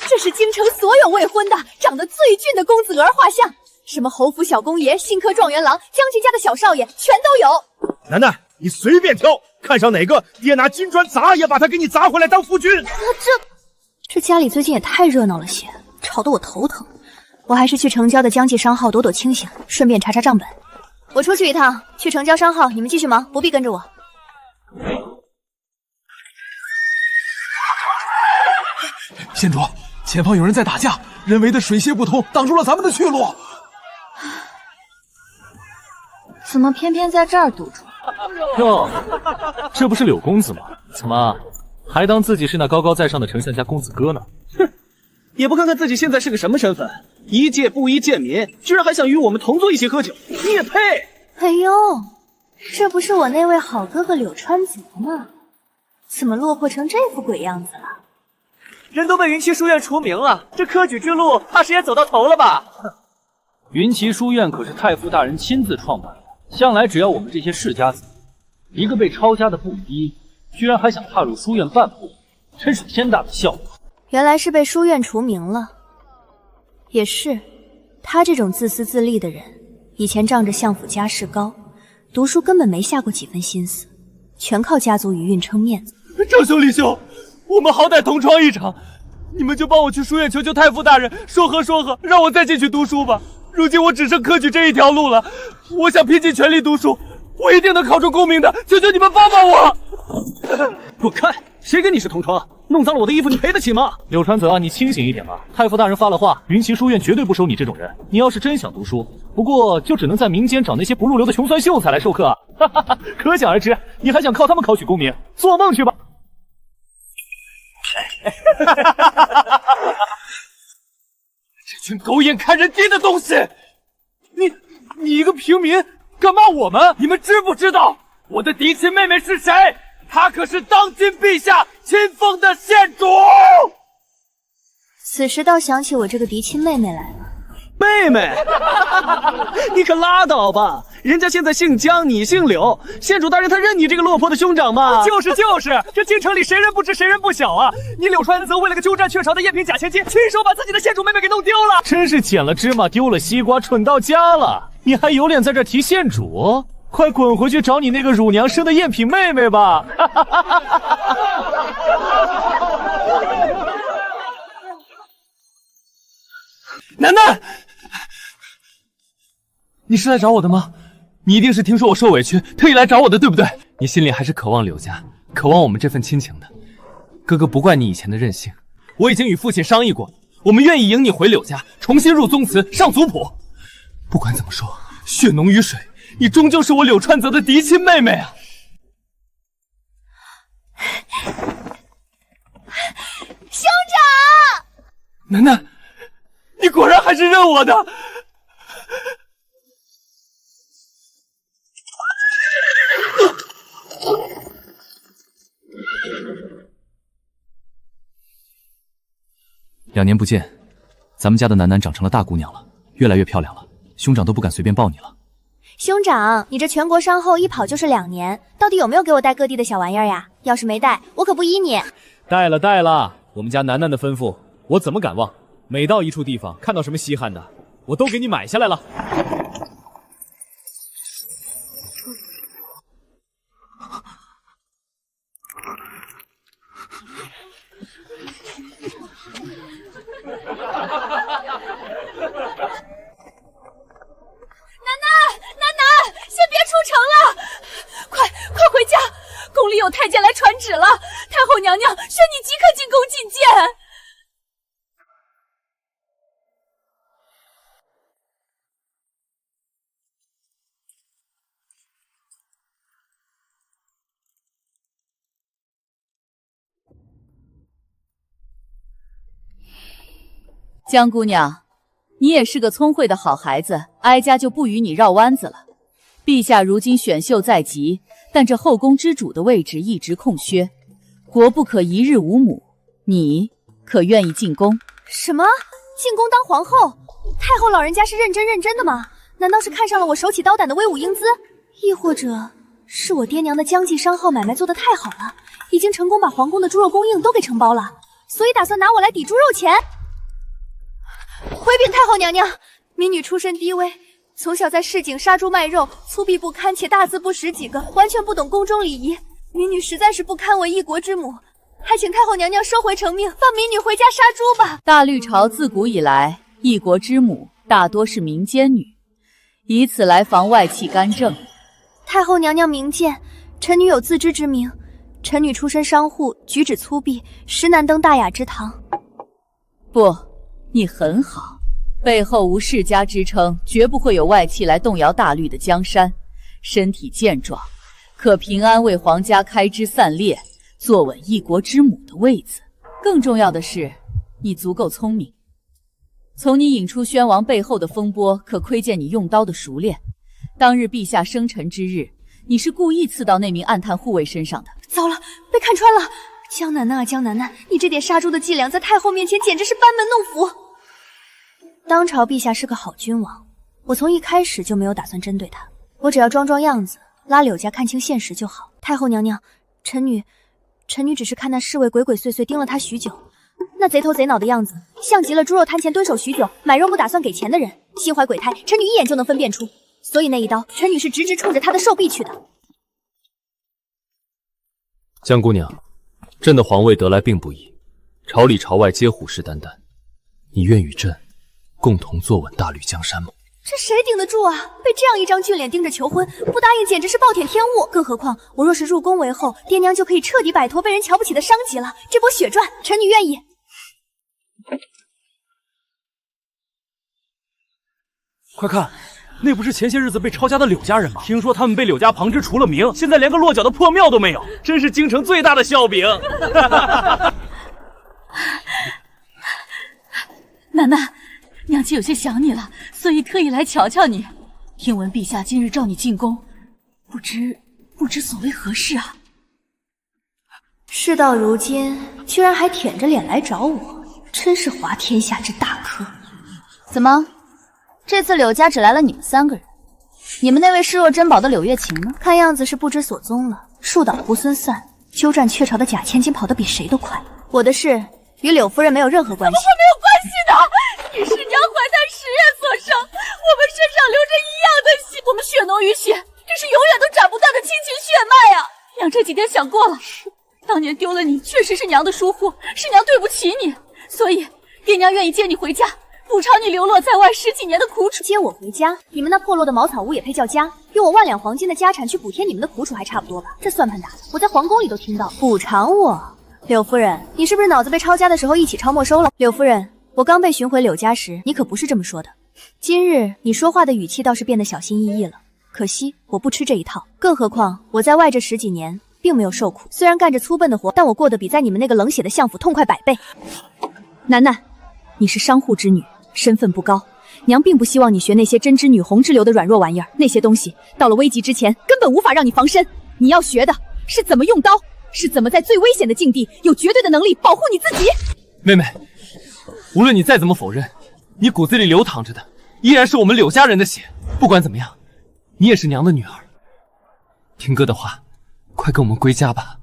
S2: 这是京城所有未婚的长得最俊的公子儿画像，什么侯府小公爷、新科状元郎、将军家的小少爷全都有。
S10: 楠楠，你随便挑，看上哪个，爹拿金砖砸也把他给你砸回来当夫君。
S2: 这家里最近也太热闹了些，吵得我头疼。我还是去城郊的江记商号躲躲清醒，顺便查查账本。我出去一趟，去城郊商号，你们继续忙，不必跟着我。
S12: 县主，前方有人在打架，人为的水泄不通，挡住了咱们的去路。
S8: 怎么偏偏在这儿堵住？
S6: 哟，这不是柳公子吗？怎么还当自己是那高高在上的丞相家公子哥呢？
S13: 哼，也不看看自己现在是个什么身份，一介布衣贱民，居然还想与我们同坐一起喝酒，你也配？
S2: 哎呦，这不是我那位好哥哥柳川泽吗？怎么落魄成这副鬼样子了？
S11: 人都被云栖书院除名了，这科举之路怕是也走到头了吧？
S5: 云栖书院可是太傅大人亲自创办的，向来只要我们这些世家子，一个被抄家的布衣，居然还想踏入书院半步，真是天大的笑话。
S2: 原来是被书院除名了。也是，他这种自私自利的人，以前仗着相府家世高，读书根本没下过几分心思，全靠家族余韵撑面子。
S5: 郑兄、李兄，我们好歹同窗一场，你们就帮我去书院求求太傅大人，说和，让我再进去读书吧。如今我只剩科举这一条路了，我想拼尽全力读书，我一定能考出功名的，求求你们帮帮我！
S13: 滚开！谁跟你是同窗？弄脏了我的衣服，你赔得起吗？
S5: 柳川泽，你清醒一点吧！太傅大人发了话，云栖书院绝对不收你这种人。你要是真想读书，不过就只能在民间找那些不入流的穷酸秀才来授课啊！哈哈哈，可想而知，你还想靠他们考取功名，做梦去吧！这群狗眼看人低的东西！你一个平民敢骂我们？你们知不知道我的嫡亲妹妹是谁？她可是当今陛下亲封的县主。
S2: 此时倒想起我这个嫡亲妹妹来了。
S13: 妹妹，你可拉倒吧！人家现在姓江，你姓柳，县主大人他认你这个落魄的兄长吗？
S5: 就是，这京城里谁人不知谁人不晓啊！你柳川泽为了个鸠占鹊巢的赝品假千金，亲手把自己的县主妹妹给弄丢了，真是捡了芝麻丢了西瓜，蠢到家了！你还有脸在这提县主？快滚回去找你那个乳娘生的赝品妹妹吧！楠楠，你是来找我的吗？你一定是听说我受委屈，特意来找我的，对不对？
S6: 你心里还是渴望柳家，渴望我们这份亲情的。哥哥不怪你以前的任性，我已经与父亲商议过，我们愿意迎你回柳家，重新入宗祠，上族谱。不管怎么说，血浓于水，你终究是我柳川泽的嫡亲妹妹啊！
S9: 兄长，
S6: 楠楠，你果然还是认我的。
S16: 2年不见，咱们家的楠楠长成了大姑娘了，越来越漂亮了，兄长都不敢随便抱你了。
S2: 兄长，你这全国商后一跑就是2年，到底有没有给我带各地的小玩意儿呀？要是没带，我可不依你。
S10: 带了，我们家楠楠的吩咐，我怎么敢忘？每到一处地方，看到什么稀罕的，我都给你买下来了。
S3: 先别出城了，快回家！宫里有太监来传旨了，太后娘娘宣你即刻进宫觐见。
S8: 江姑娘，你也是个聪慧的好孩子，哀家就不与你绕弯子了。陛下如今选秀在即，但这后宫之主的位置一直空缺，国不可一日无母。你可愿意进宫？
S2: 什么？进宫当皇后？太后老人家是认真的吗？难道是看上了我手起刀斩的威武英姿？亦或者是我爹娘的江记商号买卖做得太好了，已经成功把皇宫的猪肉供应都给承包了，所以打算拿我来抵猪肉钱？回禀太后娘娘，民女出身低微，从小在市井杀猪卖肉，粗鄙不堪且大字不识几个，完全不懂宫中礼仪。民女实在是不堪为一国之母，还请太后娘娘收回成命，放民女回家杀猪吧。
S8: 大律朝自古以来，一国之母大多是民间女，以此来防外戚干政。
S2: 太后娘娘明鉴，臣女有自知之明。臣女出身商户，举止粗鄙，实难登大雅之堂。
S8: 不，你很好，背后无世家支撑，绝不会有外戚来动摇大律的江山。身体健壮，可平安为皇家开枝散叶，坐稳一国之母的位子。更重要的是，你足够聪明。从你引出宣王背后的风波，可窥见你用刀的熟练。当日陛下生辰之日，你是故意刺到那名暗探护卫身上的。
S2: 糟了，被看穿了！江楠楠啊，江楠楠，你这点杀猪的伎俩，在太后面前简直是班门弄斧。当朝陛下是个好君王，我从一开始就没有打算针对他，我只要装样子，拉柳家看清现实就好。太后娘娘，臣女只是看那侍卫鬼鬼祟祟盯了他许久，那贼头贼脑的样子，像极了猪肉摊前蹲守许久，买肉不打算给钱的人，心怀鬼胎，臣女一眼就能分辨出。所以那一刀，臣女是直冲着他的手臂去的。
S6: 江姑娘，朕的皇位得来并不易，朝里朝外皆虎视眈眈，你愿与朕共同坐稳大吕江山吗？
S2: 这谁顶得住啊？被这样一张俊脸盯着求婚，不答应简直是暴殄天物。更何况我若是入宫为后，爹娘就可以彻底摆脱被人瞧不起的伤疾了。这波血赚，臣女愿意。
S5: 快看，那不是前些日子被抄家的柳家人吗？听说他们被柳家旁支除了名，现在连个落脚的破庙都没有，真是京城最大的笑柄。
S8: 楠楠，娘亲有些想你了，所以特意来瞧瞧你。听闻陛下今日召你进宫，不知所为何事啊？
S2: 事到如今，居然还舔着脸来找我，真是滑天下之大坑。
S8: 怎么，这次柳家只来了你们3个人？你们那位视若珍宝的柳月琴呢？
S2: 看样子是不知所踪了。树倒猢狲散，鸠占鹊巢的假千金跑得比谁都快。我的事与柳夫人没有任何关系。
S3: 怎么会没有关系呢？你是娘怀胎10月所生，我们身上流着一样的血，我们血浓于血，这是永远都斩不断的亲情血脉啊！娘这几天想过了，当年丢了你，确实是娘的疏忽，是娘对不起你，所以爹娘愿意接你回家。补偿你流落在外10几年的苦楚。
S2: 接我回家，你们那破落的茅草屋也配叫家？用我1万两黄金的家产去补贴你们的苦楚还差不多吧？这算盘打的，我在皇宫里都听到。补偿我？柳夫人，你是不是脑子被抄家的时候一起抄没收了？柳夫人，我刚被寻回柳家时，你可不是这么说的。今日你说话的语气倒是变得小心翼翼了，可惜我不吃这一套。更何况我在外这10几年并没有受苦，虽然干着粗笨的活，但我过得比在你们那个冷血的相府痛快100倍。楠楠，你是商户之女，身份不高，娘并不希望你学那些针织女红之流的软弱玩意儿，那些东西到了危急之前根本无法让你防身。你要学的是怎么用刀，是怎么在最危险的境地有绝对的能力保护你自己。
S6: 妹妹，无论你再怎么否认，你骨子里流淌着的依然是我们柳家人的血。不管怎么样，你也是娘的女儿。听哥的话，快跟我们归家吧。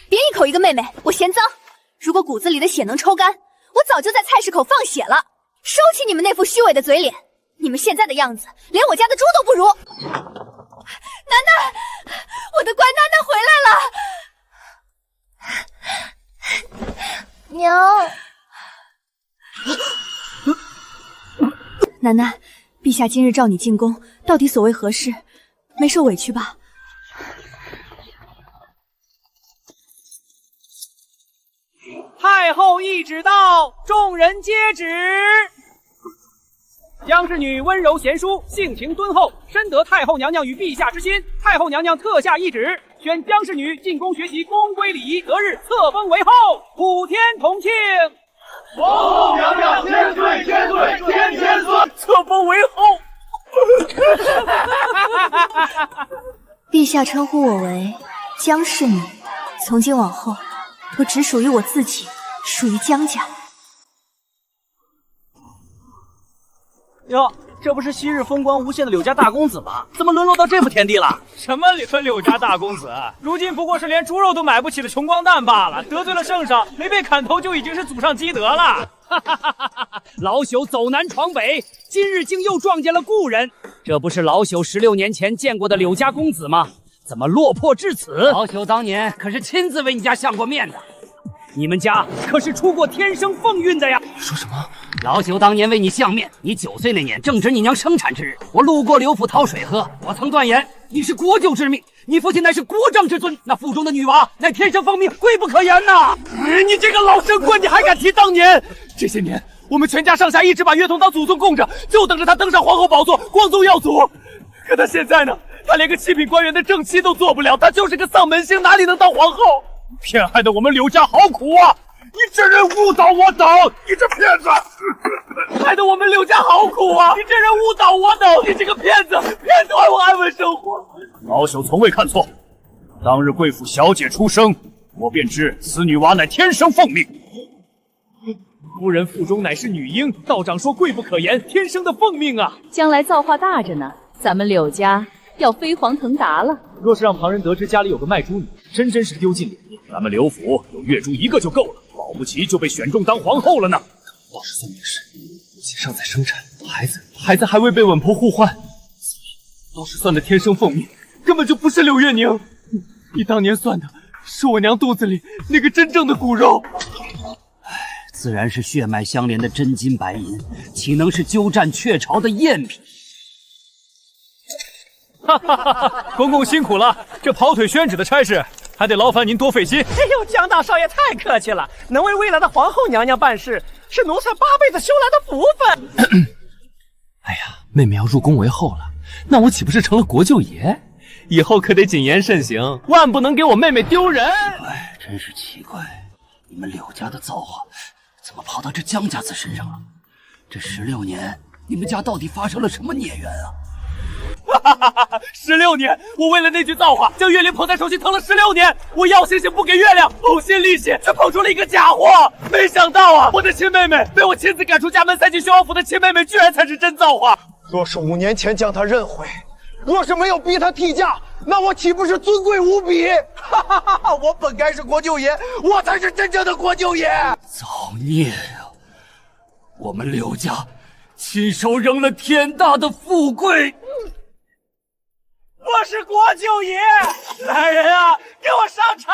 S2: 别一口一个妹妹，我嫌脏。如果骨子里的血能抽干，我早就在菜市口放血了。收起你们那副虚伪的嘴脸，你们现在的样子，连我家的猪都不如。
S3: 楠楠，我的乖楠楠回来了。
S4: 娘。
S2: 楠楠，陛下今日召你进宫，到底所谓何事？没受委屈吧？
S13: 太后懿旨到，众人皆止。江氏女温柔贤淑，性情敦厚，深得太后娘娘与陛下之心。太后娘娘特下懿旨，选江氏女进宫学习宫规礼仪，择日册封为后，普天同庆。
S5: 皇后娘娘千岁千岁千千岁，册封为后。
S2: 陛下称呼我为江氏女，从今往后，我只属于我自己，属于江家。
S13: 哟，这不是昔日风光无限的柳家大公子吗？怎么沦落到这副田地了？
S5: 什么柳家大公子，如今不过是连猪肉都买不起的穷光蛋罢了。得罪了圣上，没被砍头就已经是祖上积德了。
S13: 老朽走南闯北，今日竟又撞见了故人。这不是老朽16年前见过的柳家公子吗？怎么落魄至此？
S11: 老朽当年可是亲自为你家相过面的。
S13: 你们家可是出过天生凤运的呀！
S6: 说什么？
S11: 老朽当年为你相面，你9岁那年正值你娘生产之日，我路过刘府讨水喝，我曾断言你是国舅之命，你父亲乃是国丈之尊，那腹中的女娃乃天生凤命，贵不可言呐！
S5: 你这个老神棍，你还敢提当年？这些年，我们全家上下一直把月童当祖宗供着，就等着他登上皇后宝座，光宗耀祖。可他现在呢？他连个7品官员的正妻都做不了，他就是个丧门星，哪里能当皇后？骗害的我们柳家好苦啊！你这人误导我等，你这骗子！害得我们柳家好苦啊！你这人误导我等，你这个骗子，骗子害我安稳生活。老朽从未看错，当日贵府小姐出生，我便知此女娃乃天生凤命。夫人腹中乃是女婴，道长说贵不可言，天生的凤命啊！
S3: 将来造化大着呢，咱们柳家要飞黄腾达了。
S5: 若是让旁人得知家里有个卖猪女，真是丢尽脸面。咱们刘府有月珠1个就够了，保不齐就被选中当皇后了呢。
S6: 倒是算命时，母亲尚在生产，孩子还未被稳婆互换，所以倒是算的天生凤命，根本就不是柳月宁。你当年算的是我娘肚子里那个真正的骨肉。
S11: 自然是血脉相连的真金白银，岂能是鸠占鹊巢的赝品？
S5: 公公辛苦了，这跑腿宣旨的差事还得劳烦您多费心。
S13: 哎呦，江大少爷太客气了，能为未来的皇后娘娘办事，是奴才8辈子修来的福分。
S6: 哎呀，妹妹要入宫为后了，那我岂不是成了国舅爷？以后可得谨言慎行，万不能给我妹妹丢人。
S11: 哎，真是奇怪，你们柳家的造化怎么跑到这江家子身上了？这16年，你们家到底发生了什么孽缘啊
S5: ？16年，我为了那句造化，将月灵捧在手心疼了16年。我要星星不给月亮，呕心沥血，却捧出了一个假货。没想到啊，我的亲妹妹被我亲自赶出家门塞进宣王府的亲妹妹，居然才是真造化。
S17: 若是5年前将她认回，若是没有逼她替嫁，那我岂不是尊贵无比？我本该是国舅爷，我才是真正的国舅爷。
S11: 造孽啊！我们柳家亲手扔了天大的富贵。
S13: 我是国舅爷，来人啊，给我上茶！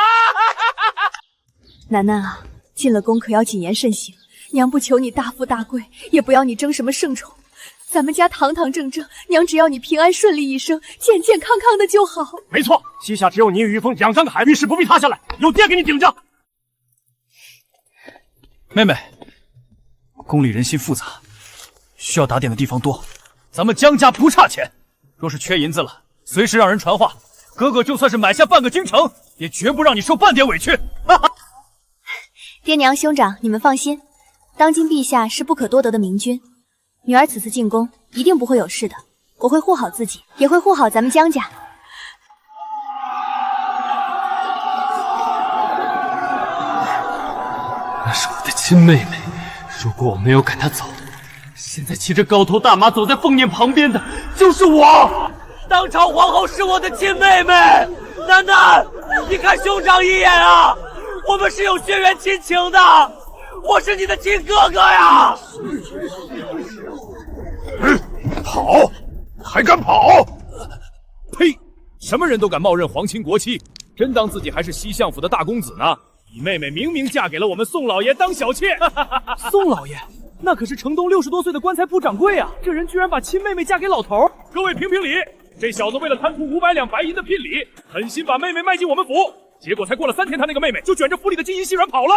S2: 楠楠啊，进了宫可要谨言慎行，
S3: 娘不求你大富大贵，也不要你争什么圣宠，咱们家堂堂正正，娘只要你平安顺利一生，健健康康的就好。
S5: 没错，膝下只有你与玉凤两三个孩子，遇事不必塌下来，有爹给你顶着。
S12: 妹妹，宫里人心复杂，需要打点的地方多，咱们江家不差钱，若是缺银子了，随时让人传话，哥哥就算是买下半个京城，也绝不让你受半点委屈。
S2: 爹娘兄长，你们放心，当今陛下是不可多得的明君，女儿此次进宫一定不会有事的，我会护好自己，也会护好咱们江家。
S6: 那是我的亲妹妹，如果我没有赶她走，现在骑着高头大马走在凤念旁边的就是我。
S11: 当朝皇后是我的亲妹妹，楠楠，你看兄长一眼啊，我们是有血缘亲情的，我是你的亲哥哥呀！
S10: 跑，还敢跑？呸！什么人都敢冒认皇亲国戚，真当自己还是西相府的大公子呢？你妹妹明明嫁给了我们宋老爷当小妾。
S12: 宋老爷，那可是城东60多岁的棺材铺掌柜啊！这人居然把亲妹妹嫁给老头！
S10: 各位评评理，这小子为了贪图500两白银的聘礼，狠心把妹妹卖进我们府，结果才过了3天，他那个妹妹就卷着府里的金银细软跑了。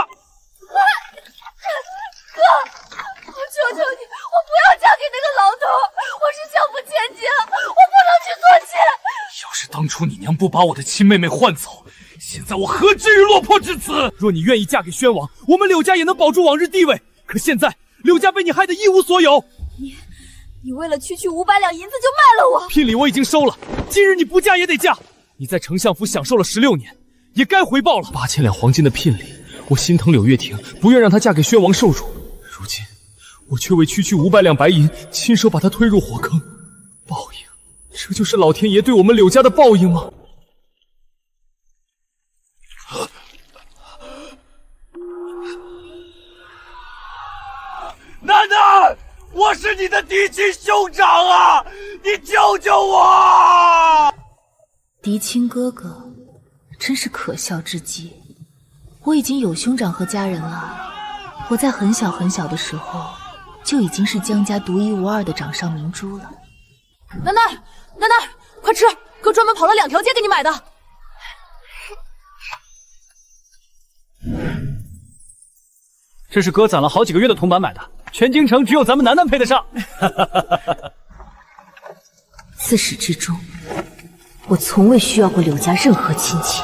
S3: 哥，我求求你，我不要嫁给那个老头，我是相府千金，我不能去做妾。
S12: 要是当初你娘不把我的亲妹妹换走，现在我何至于落魄至此？若你愿意嫁给宣王，我们柳家也能保住往日地位。可现在柳家被你害得一无所有。
S3: 你为了区区500两银子就卖了我？
S12: 聘礼我已经收了，今日你不嫁也得嫁。你在丞相府享受了16年，也该回报了。8000两黄金的聘礼，我心疼柳月婷，不愿让她嫁给宣王受辱。如今我却为区区500两白银，亲手把她推入火坑。报应，这就是老天爷对我们柳家的报应吗？
S11: 楠楠，我是你的嫡亲兄长啊，你救救我！
S8: 嫡亲哥哥，真是可笑至极。我已经有兄长和家人了，我在很小很小的时候就已经是江家独一无二的掌上明珠了。
S3: 楠楠，楠楠，快吃，哥专门跑了2条街给你买的。
S12: 这是哥攒了好几个月的铜板买的，全京城只有咱们楠楠配得上。
S8: 自始至终，我从未需要过柳家任何亲戚。